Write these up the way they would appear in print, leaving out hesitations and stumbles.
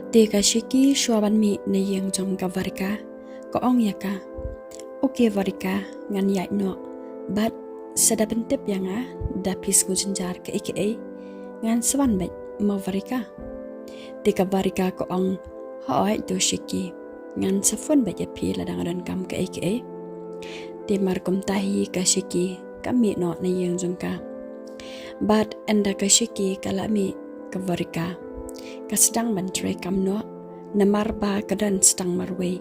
Teka shiki shuaban mi na yang jong ka VARIKA ko ong yaka. Oke VARIKA ngan yai no but sada bentep yang da pis ngujenjar ke ike ngan swan bet mo VARIKA. Teka VARIKA ko ong hoai do shiki ngan safun bet iaphi ladang dan kam ke ike. Te markom tahi ka shiki kami no na yang jong ka. But enda ka shiki kala mi ka VARIKA. Kasedang menteri kam no namar ba kadan sedang marway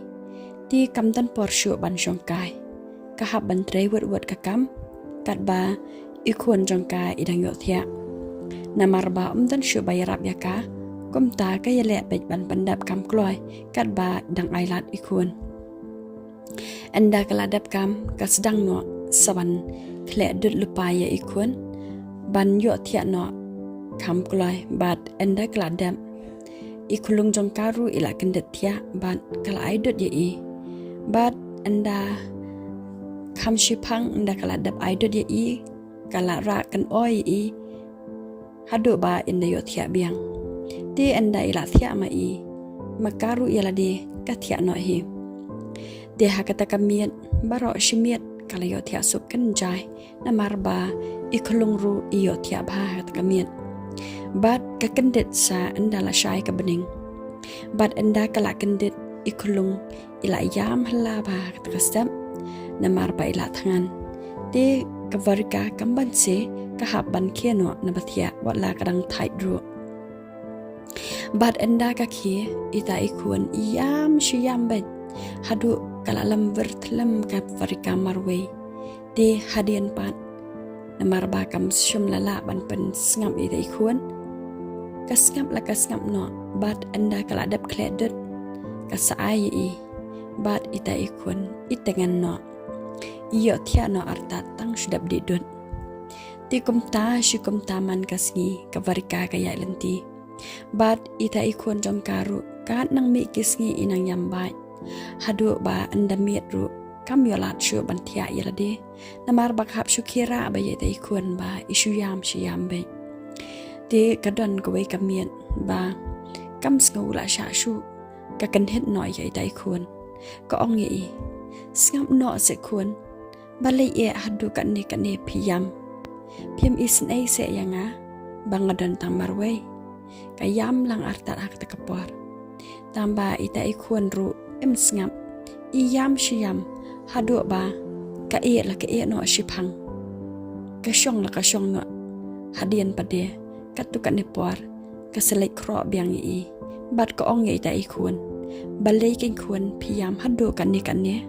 ti kam dan porsyu ban jongkai kahap menteri wet ka kam kat ba ikun jongkai idang yo thia namar ba dan syu bayarap ya ka kum ta ka yele bej ban pandap kam kloy kat ba dang ailat ikun enda kaladap kam kasedang no saban khle dut lupa ya ikun ban yo thia no kam kloy bat enda kaladap ikulung jong karu ila kendet tia ban kala aidot ye i bat anda kam shipang anda kala dap aidot ye i kala ra kan oi i hadu ba inda yo tia biang ti anda ila tia ma i makaru ila de ka tia no hi de hakata kamiet baro shimiet kala yo tia sup kan jai namar ba ikulung ru i yo tia ba hakata kamiet Bat kakendet sa anda la syai ka bening. Bat anda kala kendet ikulung ila yam hala ba kasam namar ba ila tangan. Te ka VARIKA kamban se kahap ban keno na bathia wala kadang tight ru. Bat anda ka ki ita ikun yam shiyam bet hadu kala lam vertlam ka VARIKA marwe. Te hadian pat namar ba kam syum lala ban pen ngam ita ikun. Kasngap la kasngap no bat anda kala dap kledut kasaai i bat ita ikun itengan no iyo thia no arta tang sudap didut ti kumta shukum taman kasngi ka VARIKA kaya lenti bat ita ikun jong karu kat nang mi kisngi inang yambai hadu ba anda miet ru kam yolat shu ban thia yalade namar bakhap shukira ba ita ikun ba isu yam shiyam be ti kadon ko wei kamiet ba kam sngau la sha shu ka kan het noi ya dai khun ko ong ye ngam no se khun ba le e hadu kan ne phiyam isn ai se yanga bangadon tang marwe ka yam lang artat hak ta kapor tamba ita khun ru ngam i yam shiyam hadu ba ka e no shipang ka shong no hadian pade katukan nepor kaselai kro biang i bat ko ong ita ikun balai king kun phiyam hadu kan ne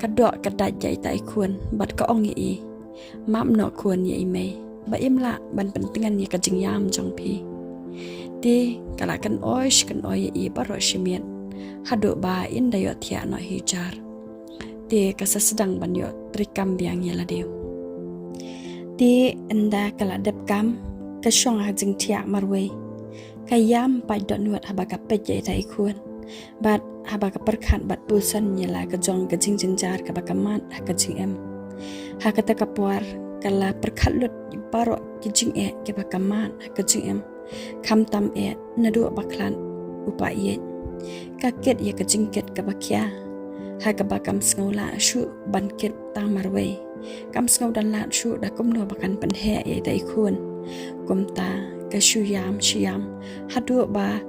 kadok kadat ja ita ikun bat ko ong i mam no kun ye me ba imla ban pentingan ye kajing yam jong phi ti kala kan oi i baro shimian hadu ba inda yo thia no hijar ti kasasedang ban yo trikam biang ye la deu ti anda kala dep kam kasyong hajing tia marwe kayam pa dot nuat habaka pejai tai kun bat habaka perkhan bat pusan nyela ka jong ka jing jinjar ka bakamat ka jing em hakata kapwar kala perkhat lut baro ki jing e ke bakamat ka jing em kham tam e nadu baklan upa ye ka ket ye ka jing ket ka bakya ha ka bakam sngula shu ban ket tang marwe kam sngau dan la shu da kumno bakan pan he ye tai kun kumta kasyuyam shiyam hadu ba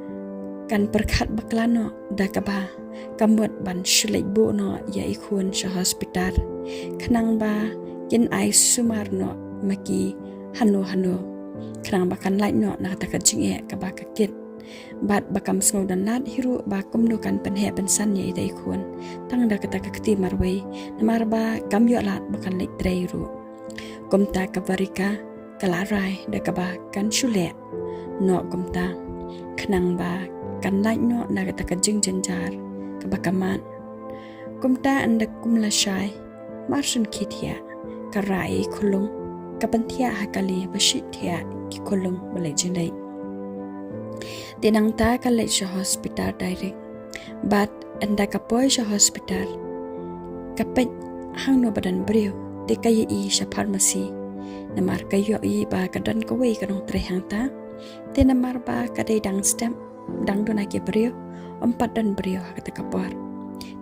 kan perkhat baklano dakaba kamut ban shulai bu no ya ikun sha hospital khnang ba kin ai sumar no maki hanu khnang ba kan lai no na ta ka jinge ka ba ka kit bat bakam sngau dan lat hiru ba kumno kan penhe pensan ya ida ikun tang da ka ta ka kti marwe namar ba kam yo lat bakan lai treiru kumta ka VARIKA kala rai da kaba kan shule no kumta khnang ba kan lai no na ta ka jing janjar ka bakaman kumta anda kumla shai marsun khithia ka rai khulung ka panthia hakali bashithia ki khulung balai jinai tinang ta ka lai sha hospital direct but anda ka poi sha hospital ka pet hang no badan brio te kai i sha pharmacy namar kayo i ba kadon ko we kanong trehang ta te namar ba kadai dang stem dang don ake brio empat dan brio kata kapar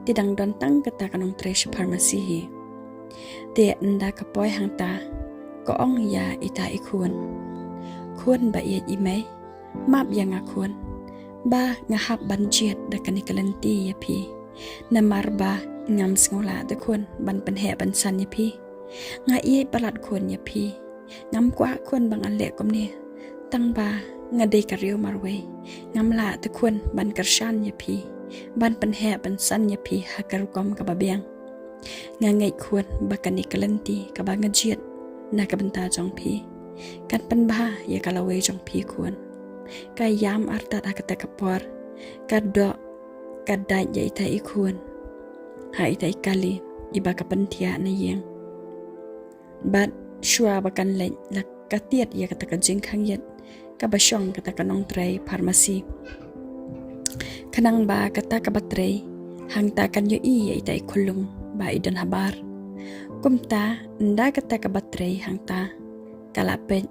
ti dang don tang kata kanong tresh pharmacy hi te nda kapoy hang ta ko ong ya ita ikun kun ba ye imei map yang akun ba ngahap banjiet da kanikalanti ya pi namar ba ngam sngola de kun ban penhe ban san ya pi nga ie balat kun ya pi ngam kwa kun bang an le kom ni tang ba nga de kario marwe ngam la de kun ban karshan ya pi ban penhe ban san ya pi hakar kom ka babiang nga ngai kun ba kanikalanti ka ba ngajiet na ka benta jong pi kan penba ya kalawe jong pi kun ka yam artat akata kapor kaddo kadai ya ita ikun ha ita ikali iba ka pentia na yeng bat shua bakan le la katiat ya kata ka jing khang yet ka basyong kata kanong tray pharmacy kanang ba kata ka batray hang ta kan yo i ya ita ikulung ba idan habar kumta nda kata ka batray hang ta kalapet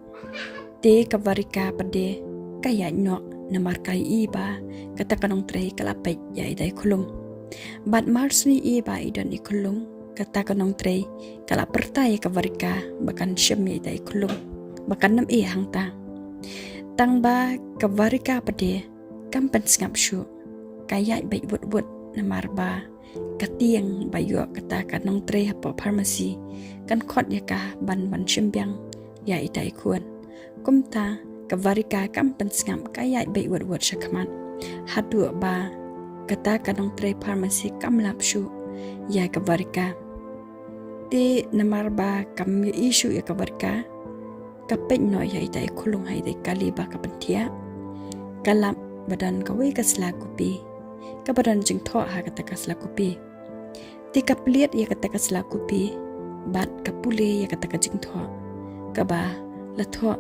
te ka varika pade kaya nyok namar kai iba kata kanong tray kalapet ya ida ikulung bat marsni iba idan ikulung kata kanong tray kalaperta ya ka varika bakan syem ya ida ikulung bakan nam hang ta tang ba ka varika pade kampen sngap shu kaya bai wut namar ba katiang bayo kata kanong tray hapo pharmacy kan khot ya ka ban syem byang ya ida ikun kumta ka varika kampen sngam kaya bai wut syakman hadu ba kata kanong tray pharmacy kamlap shu ya ka varika te namar ba kam yu isu ya ka varika kapet no ya ita ikulung hai de kali ba ka pentia kalap badan ka we ka slakupi ka badan jing tho ha kata ka slakupi te ka pliet ya kata ka slakupi bat ka pule ya kata ka jing tho ka ba la tho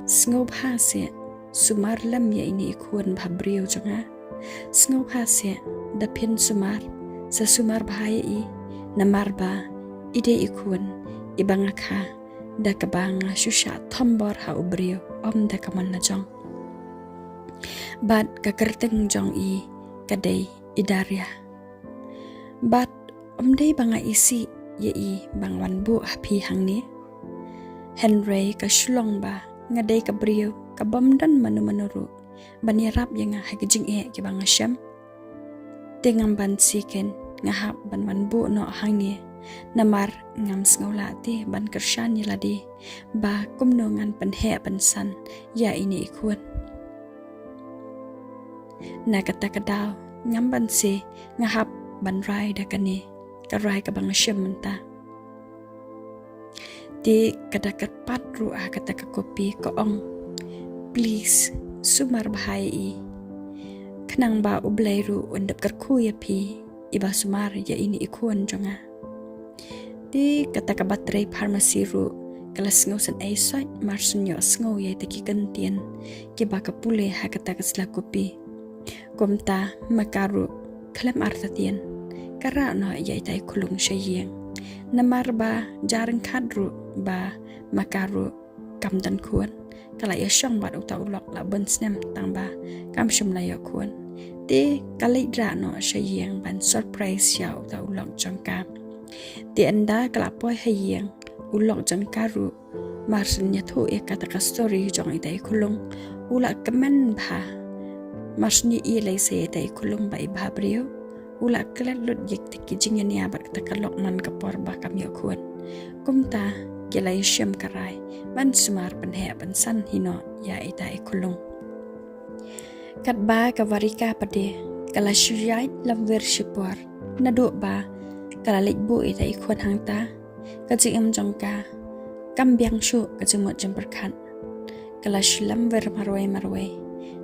sngob ha se sumar lam ya ini ikun bhabrio jonga sngob ha se da pin sumar sa sumar bahaya i namar ba ide ikun ibanga kha da kabanga shusha thombor ha ubrio om da kaman na jong bat ka kerteng jong i kadai idaria bat om dei banga isi ye i bangwan bu api hang ni Henry ka shlong ba ngadai ka brio ka bamdan manu-manuru banirap yang hagijing ke bang syam tengam ban siken ngahap ban bu no hangni namar ngam sngawla ti ban kershan yaladi ba kumnongan penhe pensan ya ini ikun na kata kadaw ngam ban si ngahap ban rai dakani ka rai ka bang syam menta di kadakat patru kata ka kopi ko ong please sumar bahai kenang ba ublairu undap karku ya pi iba sumar ya ini ikun jonga di kata ka batray pharmacy ru kelas ngosan ai site marsunyo sngo ya taki kentian ki ba ka pule ha kata ka sla kopi komta makaru klam artatian kara no ya itai kulung shayeng namar ba jarang kadru ba makaru kam dan kuan kala ya syang ba uta ulok la ben snem tang ba kam shum la ya kuan te kala dra no shayeng ban surprise ya uta ulok jangka te anda kala poi hayeng ulok jangka ru marsun nya thu e kata ka story jong itai kulung ula kemen ba marsni i lai se itai kulung ba ibha brio ula kelat lut yek tiki jingen ya bat takalok man kapor ba kam yo kuan kumta kelai syam karai ban sumar penhe pensan hino ya ita ikulung kat ba ka varika pade kala syai lam worshipor nado ba kala lekbu ita ikun hangta ka jingam jongka kambyang shu ka jingmot jamperkhan kala shlam ver marwai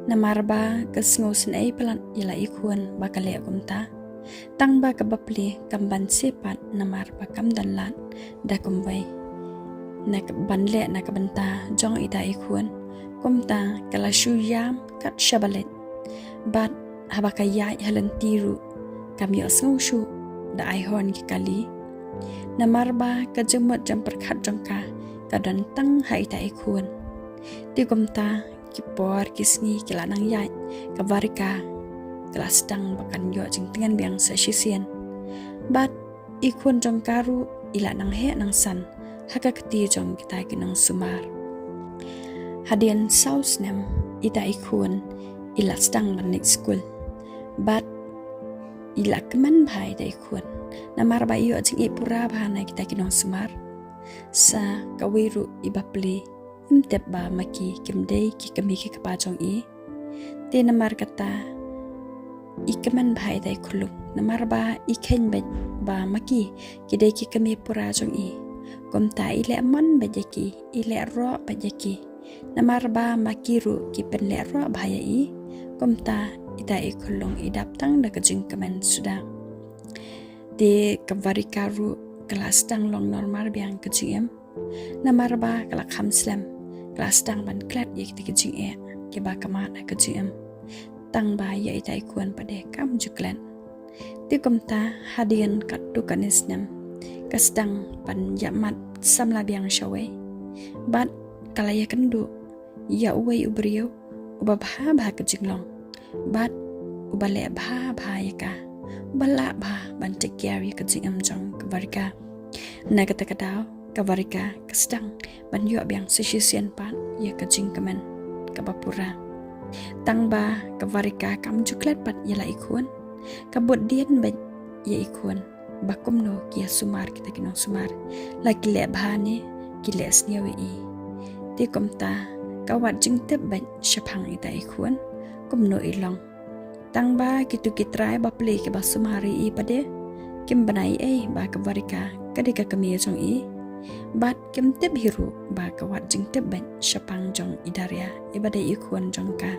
namar ba ka sngosin ai pelan ila ikun ba kale kumta tang ba ka bapli kamban sepat namar ba kamdan lat da kumbai nak banle nak benta jong ida ikun kumta kala shuyam kat shabalet bat habaka yai halan tiru kami asngu shu da ai hon ki kali namar ba ka jemot jam perkhat jongka kadan tang hai ta ikun ti kumta kipor kisni kila nang yai ka VARIKA kelas dang bakan yo jing dengan biang sa shisien bat ikun jong karu ila nang he nang san haka keti jong kita kinong sumar hadian saus nem ita ikun ila stang manik school bat ila keman bhai da ikun namar ba yo jing ipura bhana kita kinong sumar sa kawiru ibapli imtep ba maki kimdei ki kami ki kapajong i te namar kata ikeman bhai dai khuluk namar ba ikhen ba maki kidei ki kami pura jong i komta ile man bajaki ile ro bajaki namar ba makiru ki pen le ro bhaya i komta ita i khulung idap tang da kajing kamen suda de VARIKA ru kelas tang long normal biang kajing namar ba kala khamslam kelas tang ban klat ik ti kajing ke ba kama na kajing tang ba ya ita ikuan pade kam juklan ti komta hadian katu kanisnam kastang pan yamat samla biang shawe bat kala ya kendu ya uwei ubriyo uba bha kajing long bat ubale bha ya ka bala bha ban take care ya kajing jong VARIKA na kata kadao ka VARIKA kastang ban yo biang sisisian pan ya kajing kamen kabapura tang ba ka VARIKA kam juklat pat yala ikun kabut dian ba ya ikun bakum no kia sumar kita kinong sumar lagi le bhane kile snyawi i ti komta kawat jingtep ba shapang ita ikun kumno ilong tang ba kitu kitrai ba ple ke ba sumari i pade kim banai ba ka VARIKA kadika kami jong i bat kim tep hiru ba kawat jingtep ba shapang jong idaria ibade ikun jong ka